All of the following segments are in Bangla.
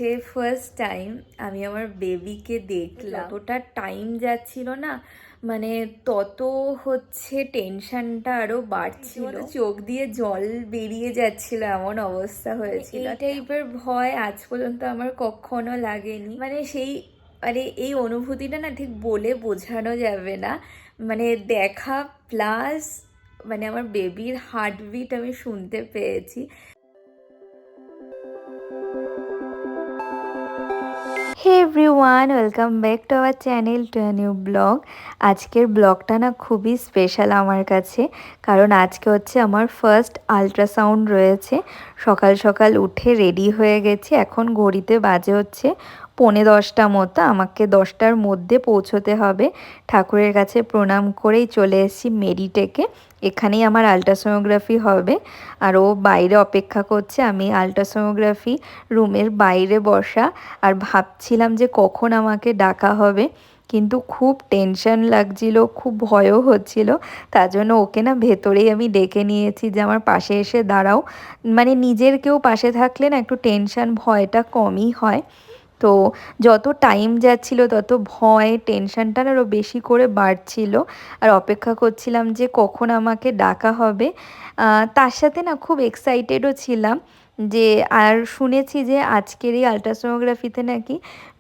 সে ফার্স্ট টাইম আমি আমার বেবিকে দেখলাম। যতটা টাইম যাচ্ছিল না, মানে তত টেনশনটা আরো বাড়ছিল, চোখ দিয়ে জল বেরিয়ে যাচ্ছিল, এমন অবস্থা হয়েছিল। এই টাইপের ভয় আজ পর্যন্ত আমার কখনো লাগেনি। এই অনুভূতিটা না ঠিক বলে বোঝানো যাবে না। মানে দেখা প্লাস আমার বেবির হার্টবিট আমি শুনতে পেয়েছি। Hey everyone, welcome back to our channel to a new vlog. আজকের ব্লগটা না খুবই স্পেশাল আমার কাছে, কারণ আজকে হচ্ছে আমার ফার্স্ট আল্ট্রাসাউন্ড রয়েছে। সকাল সকাল উঠে রেডি হয়ে গেছি, এখন ঘড়িতে বাজে হচ্ছে 9:45 মতো। আমাকে 10টার মধ্যে পৌঁছতে হবে। ঠাকুরের কাছে প্রণাম করেই চলে এসেছি মেডিটেকে। এখানেই আমার আল্ট্রাসোনোগ্রাফি হবে, আর ও বাইরে অপেক্ষা করছে। আমি আল্ট্রাসোনোগ্রাফি রুমের বাইরে বসা, আর ভাবছিলাম যে কখন আমাকে ডাকা হবে, কিন্তু খুব টেনশন লাগছিল, খুব ভয়ও হচ্ছিল। তার জন্য ওকে না ভেতরেই আমি ডেকে নিয়েছি যে আমার পাশে এসে দাঁড়াও। মানে নিজের কেউ পাশে থাকলে না একটু টেনশন ভয়টা কমই হয়। তো যত টাইম যাচ্ছিল তত ভয় টেনশনটা আরও বেশি করে বাড়ছিল, আর অপেক্ষা করছিলাম যে কখন আমাকে ডাকা হবে। তার সাথে না খুব এক্সাইটেডও ছিলাম যে, আর শুনেছি যে আজকের এই আল্ট্রাসোনোগ্রাফিতে নাকি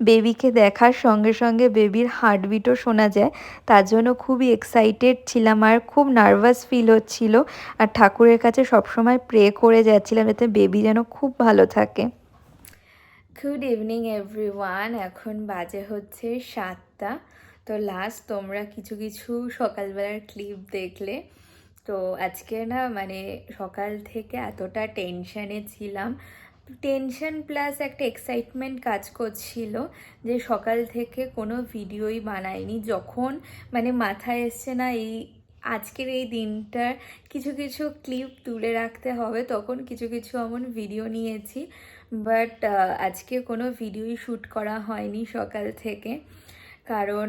বেবিকে দেখার সঙ্গে সঙ্গে বেবির হার্টবিটও শোনা যায়। তার জন্য খুবই এক্সাইটেড ছিলাম, আর খুব নার্ভাস ফিল হচ্ছিল। আর ঠাকুরের কাছে সবসময় প্রে করে যাচ্ছিলাম যাতে বেবি যেন খুব ভালো থাকে। গুড ইভিনিং এভরিওয়ান, এখন বাজে হচ্ছে 7টা। তো লাস্ট তোমরা কিছু কিছু সকালবেলার ক্লিপ দেখলে। তো আজকে না সকাল থেকে এতটা টেনশানে ছিলাম, টেনশন প্লাস একটা এক্সাইটমেন্ট কাজ করছিল যে সকাল থেকে কোনো ভিডিওই বানাইনি। যখন মাথায় এসছে না এই আজকের এই দিনটার কিছু কিছু ক্লিপ তুলে রাখতে হবে, তখন কিছু কিছু এমন ভিডিও নিয়েছি। বাট আজকে কোনো ভিডিওই শ্যুট করা হয়নি সকাল থেকে, কারণ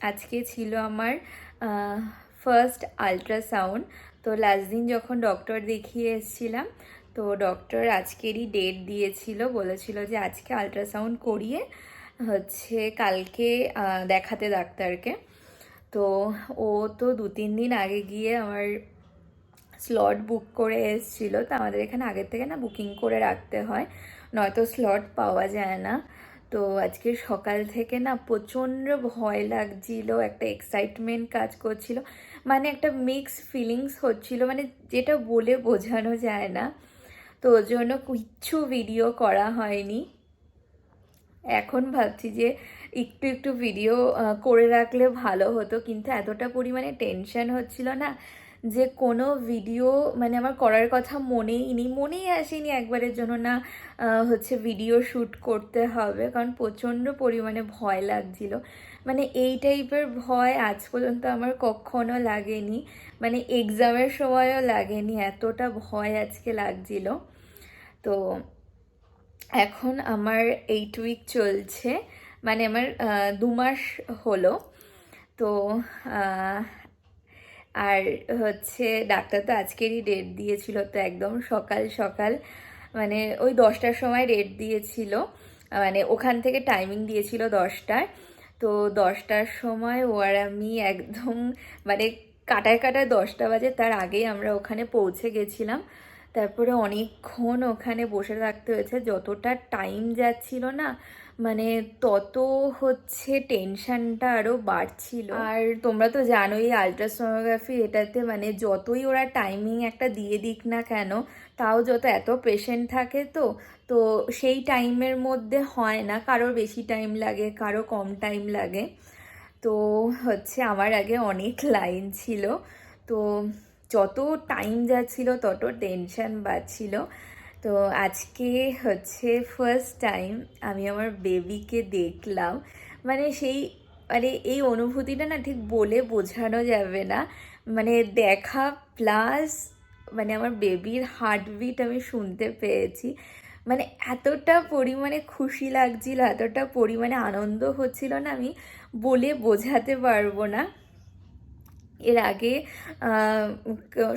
আজকে ছিল আমার ফার্স্ট আল্ট্রাসাউন্ড। তো লাস্ট দিন যখন ডক্টর দেখিয়ে এসেছিলাম, তো ডক্টর আজকেরই ডেট দিয়েছিল, বলেছিল যে আজকে আল্ট্রাসাউন্ড করিয়ে কালকে দেখাতে ডাক্তারকে। তো ও তো 2-3 দিন আগে গিয়ে আমার স্লট বুক করে এসেছিলো। তো আমাদের এখানে আগের থেকে না বুকিং করে রাখতে হয়, নয়তো স্লট পাওয়া যায় না। তো আজকে সকাল থেকে না প্রচণ্ড ভয় লাগছিল, একটা এক্সাইটমেন্ট কাজ করছিল, একটা মিক্স ফিলিংস হচ্ছিল, যেটা বলে বোঝানো যায় না। তো ওর জন্য কিচ্ছু ভিডিও করা হয়নি। এখন ভাবছি যে একটু একটু ভিডিও করে রাখলে ভালো হতো, কিন্তু এতটা পরিমাণে টেনশন হচ্ছিল না যে কোনো ভিডিও আমার করার কথা মনেই আসেনি একবারের জন্য না ভিডিও শ্যুট করতে হবে, কারণ প্রচণ্ড পরিমাণে ভয় লাগছিল। এই টাইপের ভয় আজ পর্যন্ত আমার কখনো লাগেনি, এক্সামের সময়ও লাগেনি, এতটা ভয় আজকে লাগছিল। তো এখন আমার 8 উইক চলছে, আমার 2 মাস হলো। তো আর ডাক্তার তো আজকেরই ডেট দিয়েছিল, তো একদম সকাল সকাল ওই 10টার সময় ডেট দিয়েছিল, ওখান থেকে টাইমিং দিয়েছিল 10টার। তো 10টার সময় ও আর আমি একদম কাটায় কাটায় 10টা বাজে, তার আগেই আমরা ওখানে পৌঁছে গেছিলাম। তারপরে অনেকক্ষণ ওখানে বসে থাকতে হয়েছে, যতটা টাইম যাচ্ছিল না তত টেনশনটা আরও বাড়ছিল। আর তোমরা তো জানোই আল্ট্রাসোনোগ্রাফি, এটাতে যতই ওরা টাইমিং একটা দিয়ে দিক না কেন, তাও এত পেশেন্ট থাকে, তো তো সেই টাইমের মধ্যে হয় না, কারোর বেশি টাইম লাগে, কারো কম টাইম লাগে। তো আমার আগে অনেক লাইন ছিল, তো যত টাইম যাচ্ছিল তত টেনশন বাড়ছিল। তো আজকে ফার্স্ট টাইম আমি আমার বেবিকে দেখলাম। সেই এই অনুভূতিটা না ঠিক বলে বোঝানো যাবে না। দেখা প্লাস আমার বেবির হার্টবিট আমি শুনতে পেয়েছি। এতটা পরিমাণে খুশি লাগছিল, এতটা পরিমাণে আনন্দ হচ্ছিল না, আমি বলে বোঝাতে পারবো না। এর আগে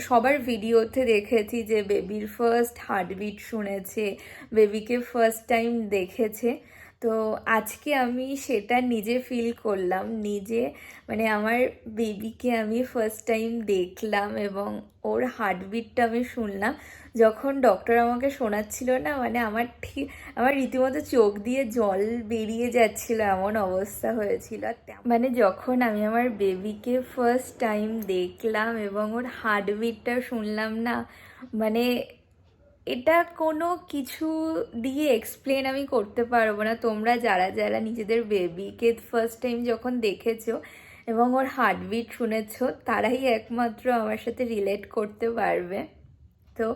সবার ভিডিওতে দেখেছি যে বেবির ফার্স্ট হার্টবিট শুনেছে, বেবিকে ফার্স্ট টাইম দেখেছে। তো আজকে আমি সেটা নিজে ফিল করলাম, নিজে মানে আমার বেবিকে আমি ফার্স্ট টাইম দেখলাম এবং ওর হার্টবিটটা আমি শুনলাম। যখন ডক্টর আমাকে শোনাচ্ছিল না, মানে আমার রীতিমতো চোখ দিয়ে জল বেরিয়ে যাচ্ছিল, এমন অবস্থা হয়েছিল। আর মানে যখন আমি আমার বেবিকে ফার্স্ট টাইম দেখলাম এবং ওর হার্টবিটটা শুনলাম না, মানে এটা কোনো কিছু দিয়ে এক্সপ্লেন আমি করতে পারবো না। তোমরা যারা যারা নিজেদের বেবিকে ফার্স্ট টাইম যখন দেখেছো এবং ওর হার্টবিট শুনেছো, তারাই একমাত্র আমার সাথে রিলেট করতে পারবে। তো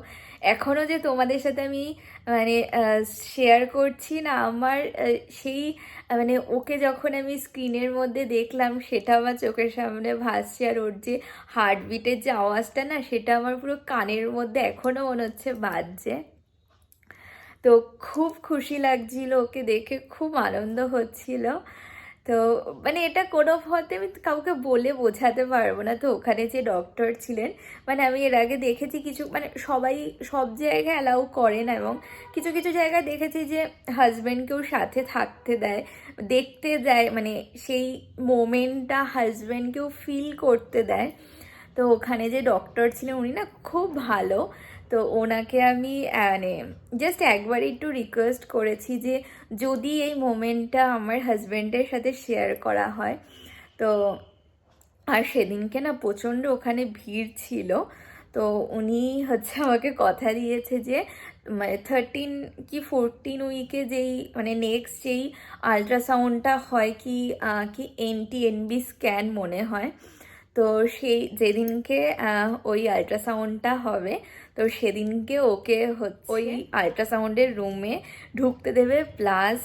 এখনও যে তোমাদের সাথে আমি মানে শেয়ার করছি না আমার সেই মানে ওকে যখন আমি স্ক্রিনের মধ্যে দেখলাম, সেটা আমার চোখের সামনে ভাসছে। আর ওর যে হার্টবিটের যে আওয়াজটা না, সেটা আমার পুরো কানের মধ্যে এখনও মনে হচ্ছে বাজছে। তো খুব খুশি লাগছিল ওকে দেখে, খুব আনন্দ হচ্ছিল। তো মানে এটা কোনো মতে আমি কাউকে বলে বোঝাতে পারবো না। তো ওখানে যে ডক্টর ছিলেন, মানে আমি এর আগে দেখেছি কিছু, মানে সবাই সব জায়গায় অ্যালাউ করে না, এবং কিছু কিছু জায়গায় দেখেছি যে হাজব্যান্ডকেও সাথে থাকতে দেয়, দেখতে দেয়, মানে সেই মোমেন্টটা হাজব্যান্ডকেও ফিল করতে দেয়। তো ওখানে যে ডক্টর ছিলেন উনি না খুব ভালো। তো ওনাকে আমি মানে জাস্ট একবার একটু রিকোয়েস্ট করেছি যে যদি এই মোমেন্টটা আমার হাজব্যান্ডের সাথে শেয়ার করা হয়। তো আর সেদিনকে না প্রচণ্ড ওখানে ভিড় ছিল। তো উনি আমাকে কথা দিয়েছে যে মানে 13 কি 14 উইকে যেই মানে নেক্সট যেই আলট্রাসাউন্ডটা হয়, কি কি এনবি স্ক্যান মনে হয়। তো সেই যেদিনকে ওই আল্ট্রাসাউন্ডটা হবে, তো সেদিনকে ওকে ওই আল্ট্রাসাউন্ডের রুমে ঢুকতে দেবে, প্লাস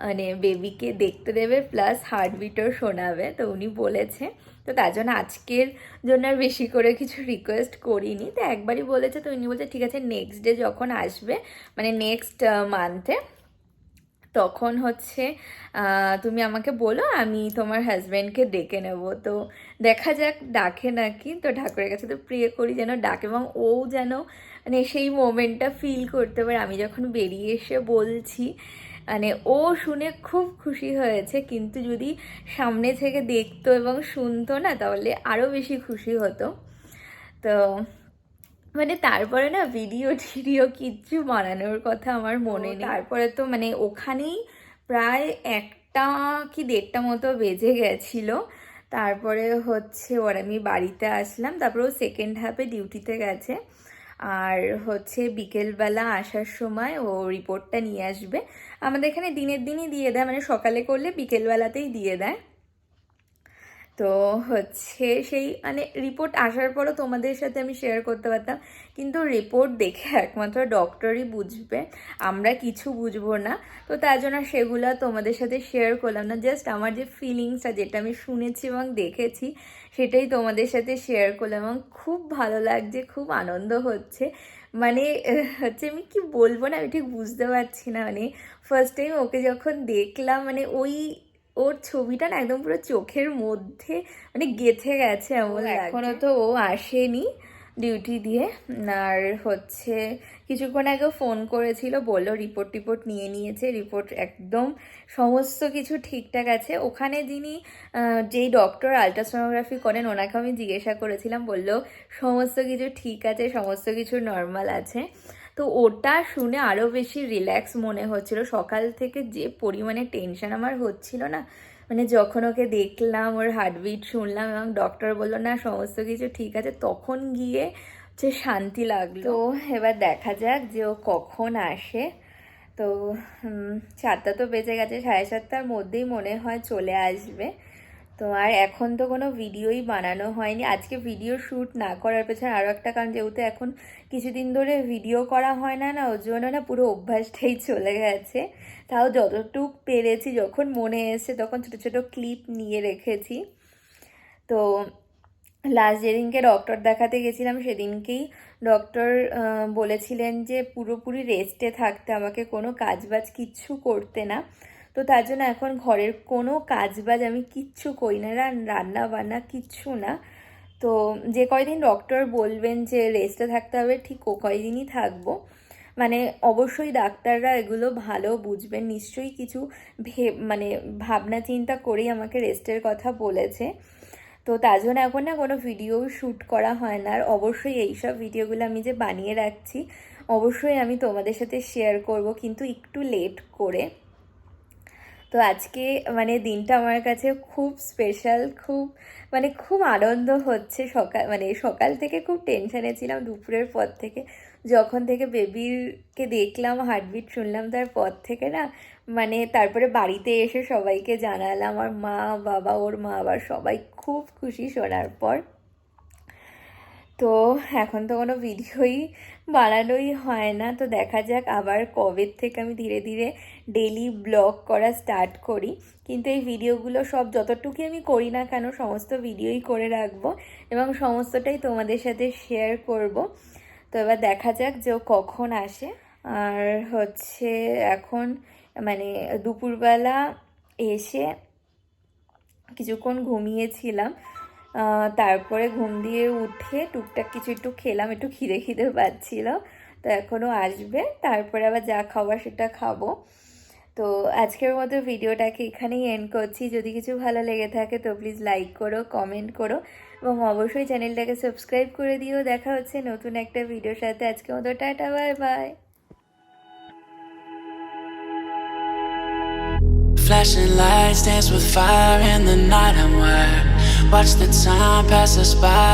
মানে বেবিকে দেখতে দেবে, প্লাস হার্টবিটও শোনাবে। তো উনি বলেছে, তো তার জন্য আজকের জন্য আর বেশি করে কিছু রিকোয়েস্ট করিনি। তো একবারই বলেছে। তো উনি বলছে ঠিক আছে, নেক্সট ডে যখন আসবে, মানে নেক্সট মান্থে, তখন তুমি আমাকে বলো, আমি তোমার হাজব্যান্ডকে ডেকে নেব। তো দেখা যাক ডাকে নাকি। তো ঠাকুরের কাছে তো প্রে করি যেন ডাকে, এবং ও যেন মানে সেই মোমেন্টটা ফিল করতে পারে। আমি যখন বেরিয়ে এসে বলছি, মানে ও শুনে খুব খুশি হয়েছে, কিন্তু যদি সামনে থেকে দেখতো এবং শুনতো না, তাহলে আরও বেশি খুশি হতো। তো মানে তারপরে না ভিডিও টিডিও কিচ্ছু বানানোর কথা আমার মনে নেই। তারপরে তো মানে ওখানেই প্রায় 1টা কি 1:30টা মতো বেজে গেছিল। তারপরে ওর আমি বাড়িতে আসলাম। তারপরে ও সেকেন্ড হাফে ডিউটিতে গেছে। আর বিকেলবেলা আসার সময় ও রিপোর্টটা নিয়ে আসবে। আমাদের এখানে দিনের দিনই দিয়ে দেয়, মানে সকালে করলে বিকেলবেলাতেই দিয়ে দেয়। তো সেই মানে রিপোর্ট আসার পরও তোমাদের সাথে আমি শেয়ার করতে পারতাম, কিন্তু রিপোর্ট দেখে একমাত্র ডক্টরই বুঝবে, আমরা কিছু বুঝবো না। তো তার জন্য সেগুলো তোমাদের সাথে শেয়ার করলাম না, জাস্ট আমার যে ফিলিংসটা, যেটা আমি শুনেছি এবং দেখেছি, সেটাই তোমাদের সাথে শেয়ার করলাম। এবং খুব ভালো লাগছে, খুব আনন্দ হচ্ছে। মানে আমি কি বলবো না, আমি ঠিক বুঝতে পারছি না। মানে ফার্স্ট টাইম ওকে যখন দেখলাম, মানে ওর ছবিটা না একদম পুরো চোখের মধ্যে মানে গেঁথে গেছে এমন লাগছে। এখনও তো ও আসেনি ডিউটি দিয়ে। আর কিছুক্ষণ আগে ফোন করেছিল, বললো রিপোর্ট নিয়ে নিয়েছে, রিপোর্ট একদম সমস্ত কিছু ঠিকঠাক আছে। ওখানে যেই ডক্টর আলট্রাসোনোগ্রাফি করেন, ওনাকে আমি জিজ্ঞাসা করেছিলাম, বললো সমস্ত কিছু ঠিক আছে, সমস্ত কিছু নর্মাল আছে। তো ওটা শুনে আরও বেশি রিল্যাক্স মনে হচ্ছিল। সকাল থেকে যে পরিমাণে টেনশন আমার হচ্ছিল না, মানে যখন ওকে দেখলাম, ওর হার্টবিট শুনলাম এবং ডক্টর বললো না সমস্ত কিছু ঠিক আছে, তখন গিয়ে শান্তি লাগলো। তো এবার দেখা যাক যে ও কখন আসে। তো 7টা তো বেজে গেছে, 7:30টার মধ্যেই মনে হয় চলে আসবে। তো আর এখন তো কোনো ভিডিওই বানানো হয়নি। আজকে ভিডিও শ্যুট না করার পেছনে আরও একটা কারণ, যেহেতু এখন কিছুদিন ধরে ভিডিও করা হয় না, ওর জন্য না পুরো অভ্যাসটাই চলে গেছে। তাও যতটুক পেরেছি, যখন মনে এসেছে তখন ছোটো ছোটো ক্লিপ নিয়ে রেখেছি। তো লাস্ট যেদিনকে ডক্টর দেখাতে গেছিলাম, সেদিনকেই ডক্টর বলেছিলেন যে পুরোপুরি রেস্টে থাকতে, আমাকে কোনো কাজবাজ কিচ্ছু করতে না। তো তার জন্য এখন ঘরের কোনো কাজবাজ আমি কিচ্ছু করি না, রান্না বান্না কিচ্ছু না। তো যে কয়দিন ডক্টর বলবেন যে রেস্টে থাকতে হবে, ঠিক ও কয়দিনই থাকবো। মানে অবশ্যই ডাক্তাররা এগুলো ভালো বুঝবেন, নিশ্চয়ই কিছু মানে ভাবনা চিন্তা করেই আমাকে রেস্টের কথা বলেছে। তো তার জন্য এখন না কোনো ভিডিও শ্যুট করা হয় না। আর অবশ্যই এইসব ভিডিওগুলো আমি যে বানিয়ে রাখছি অবশ্যই আমি তোমাদের সাথে শেয়ার করব, কিন্তু একটু লেট করে। তো আজকে মানে দিনটা আমার কাছে খুব স্পেশাল, খুব আনন্দ হচ্ছে। সকাল থেকে খুব টেনশানে ছিলাম, দুপুরের পর থেকে যখন থেকে বেবিকে দেখলাম, হার্টবিট শুনলাম, তারপর থেকে না তারপরে বাড়িতে এসে সবাইকে জানালাম, আমার মা বাবা, ওর মা আবার সবাই খুব খুশি শোনার পর। তো এখন তো কোনো ভিডিওই বানানোই হয় না। তো দেখা যাক আবার কবে থেকে আমি ধীরে ধীরে ডেইলি ব্লগ করা স্টার্ট করি। কিন্তু এই ভিডিওগুলো সব যতটুকুই আমি করি না কেন সমস্ত ভিডিওই করে রাখবো এবং সমস্তটাই তোমাদের সাথে শেয়ার করব। তো এবার দেখা যাক যে ও কখন আসে। আর হচ্ছে এখন দুপুরবেলা এসে কিছুক্ষণ ঘুমিয়েছিলাম, তারপরে ঘুম দিয়ে উঠে টুকটাক কিছু একটু খেলাম, একটু খিদে পাচ্ছিল। তো এখনও আসবে, তারপরে আবার যা খাবার সেটা খাবো। তো আজকের মতো ভিডিওটাকে এখানেই এন্ড করছি। যদি কিছু ভালো লেগে থাকে তো প্লিজ লাইক করো, কমেন্ট করো এবং অবশ্যই চ্যানেলটাকে সাবস্ক্রাইব করে দিও। দেখা হচ্ছে নতুন একটা ভিডিওর সাথে। আজকের মতো tata, bye bye. Flashing lights dance with fire in the night. I'm wired. Watch the time pass us by.